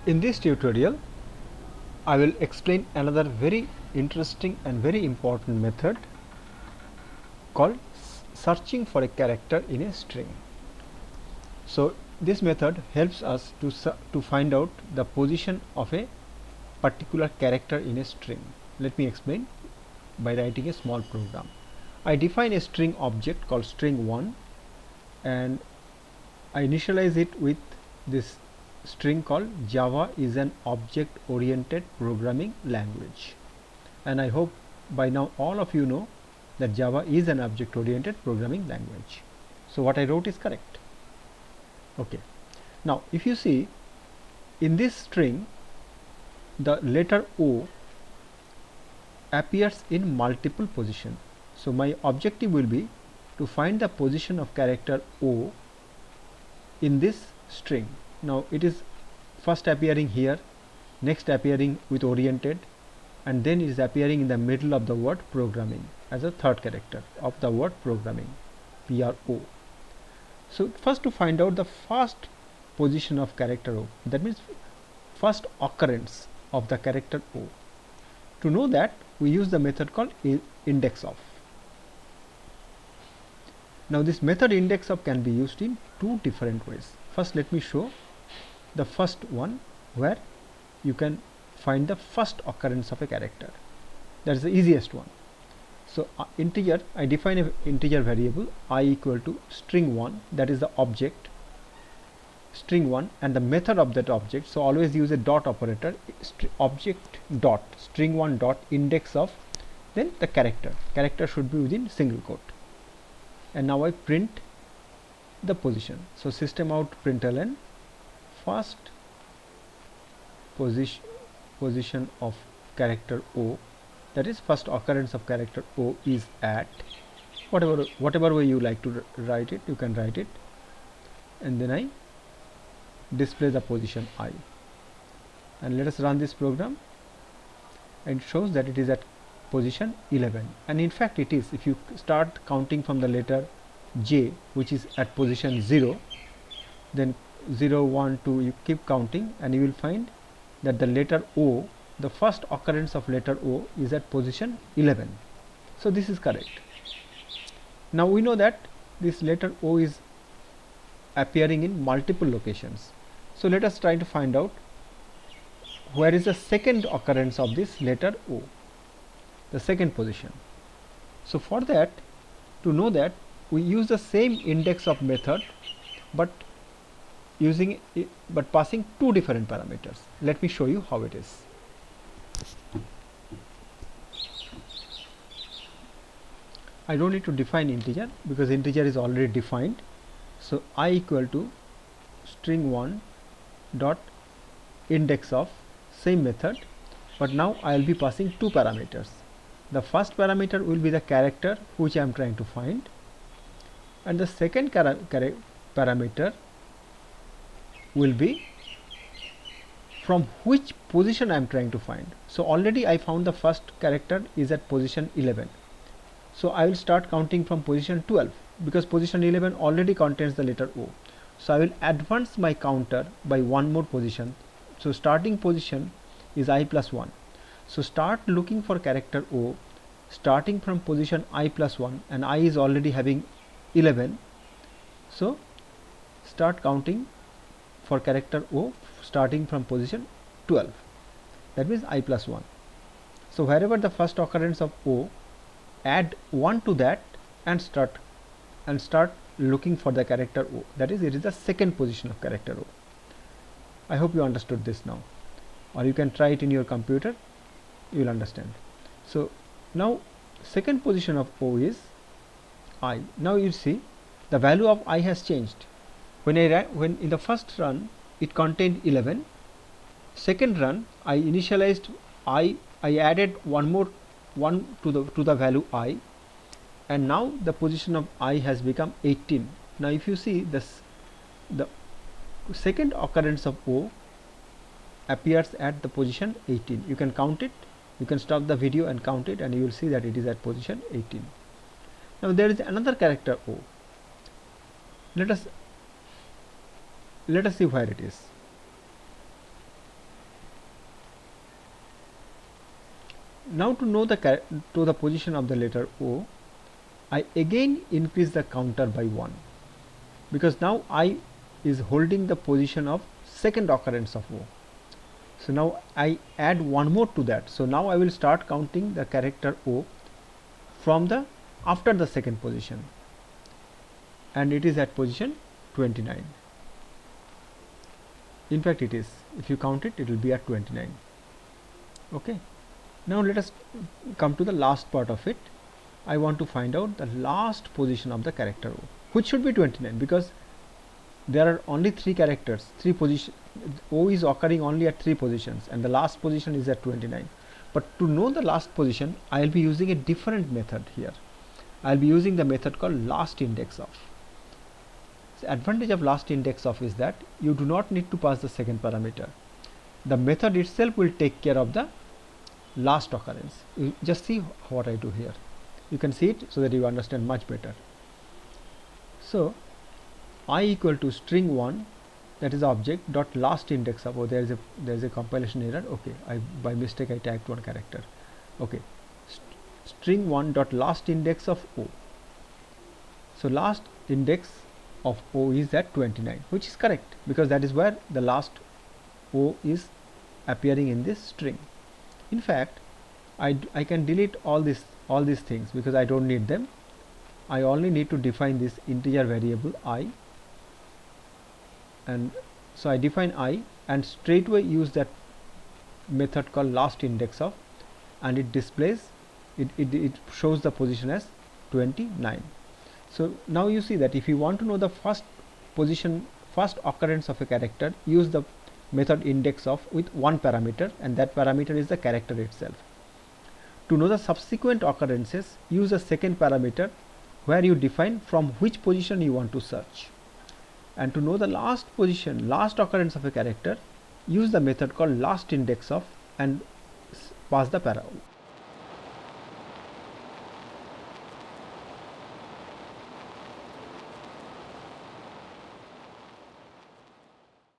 In this tutorial, I will explain another very interesting and very important method called searching for a character in a string. So this method helps us to find out the position of a particular character in a string. Let me explain by writing a small program. I define a string object called string1 and I initialize it with this string called Java is an object oriented programming language, and I hope by now all of you know that Java is an object oriented programming language. So what I wrote is correct. Okay, now if you see in this string the letter O appears in multiple positions. So my objective will be to find the position of character O in this string. Now it is first appearing here, next appearing with oriented, and then it is appearing in the middle of the word programming as a third character of the word programming, PRO. So first to find out the first position of character O, that means first occurrence of the character O. To know that, we use the method called indexOf. Now this method indexOf can be used in two different ways. First let me show the first one where you can find the first occurrence of a character. That is the easiest one. So integer, I define an integer variable I equal to string1, that is the object string1 and the method of that object. So always use a dot operator, object dot string1 dot index of, then the character should be within single quote, and now I print the position. So system out println first position of character O, that is first occurrence of character O is at whatever way you like to write it, you can write it, and then I display the position I, and let us run this program, and it shows that it is at position 11, and in fact it is. If you start counting from the letter J, which is at position 0, then 0, 1, 2, you keep counting and you will find that the letter O, the first occurrence of letter O is at position 11. So this is correct. Now we know that this letter O is appearing in multiple locations. So let us try to find out where is the second occurrence of this letter O, the second position. So for that, to know that, we use the same indexOf method but passing two different parameters. Let me show you how it is. I don't need to define integer because integer is already defined. So I equal to string1 dot indexOf, same method, but now I will be passing two parameters. The first parameter will be the character which I am trying to find, and the second parameter will be from which position I am trying to find. So already I found the first character is at position 11. So I will start counting from position 12 because position 11 already contains the letter O. So I will advance my counter by one more position. So starting position is I plus 1. So start looking for character O starting from position I plus 1, and I is already having 11. So start counting for character O starting from position 12, that means I plus 1. So wherever the first occurrence of O, add 1 to that and start looking for the character O, that is, it is the second position of character O. I hope you understood this now, or you can try it in your computer, you will understand. So now second position of O is I. Now you see the value of I has changed. When in the first run it contained 11, second run I initialized I added one more 1 to the value I, and now the position of I has become 18. Now if you see this, the second occurrence of O appears at the position 18. You can count it, you can stop the video and count it, and you will see that it is at position 18. Now there is another character O. Let us see where it is. Now to know the position of the letter O, I again increase the counter by 1, because now I is holding the position of second occurrence of O. So now I add one more to that. So now I will start counting the character O from the after the second position, and it is at position 29. In fact, it is. If you count it, it will be at 29. Okay. Now let us come to the last part of it. I want to find out the last position of the character O, which should be 29, because there are only 3 characters, 3 positions. O is occurring only at 3 positions, and the last position is at 29. But to know the last position, I will be using a different method here. I will be using the method called last index of. The advantage of last index of is that you do not need to pass the second parameter. The method itself will take care of the last occurrence. You just see what I do here. You can see it so that you understand much better. So I equal to string 1, that is object dot last index of. Oh, there is a compilation error. Okay, by mistake I typed one character. Okay, string 1 dot last index of O. So last index of O is at 29, which is correct, because that is where the last O is appearing in this string. In fact, I can delete all these things because I don't need them. I only need to define this integer variable I, and so I define I and straightway use that method called last index of, and it displays it shows the position as 29. So now you see that if you want to know the first occurrence of a character, use the method index of with one parameter, and that parameter is the character itself. To know the subsequent occurrences, use a second parameter where you define from which position you want to search. And to know the last occurrence of a character, use the method called last index of and pass the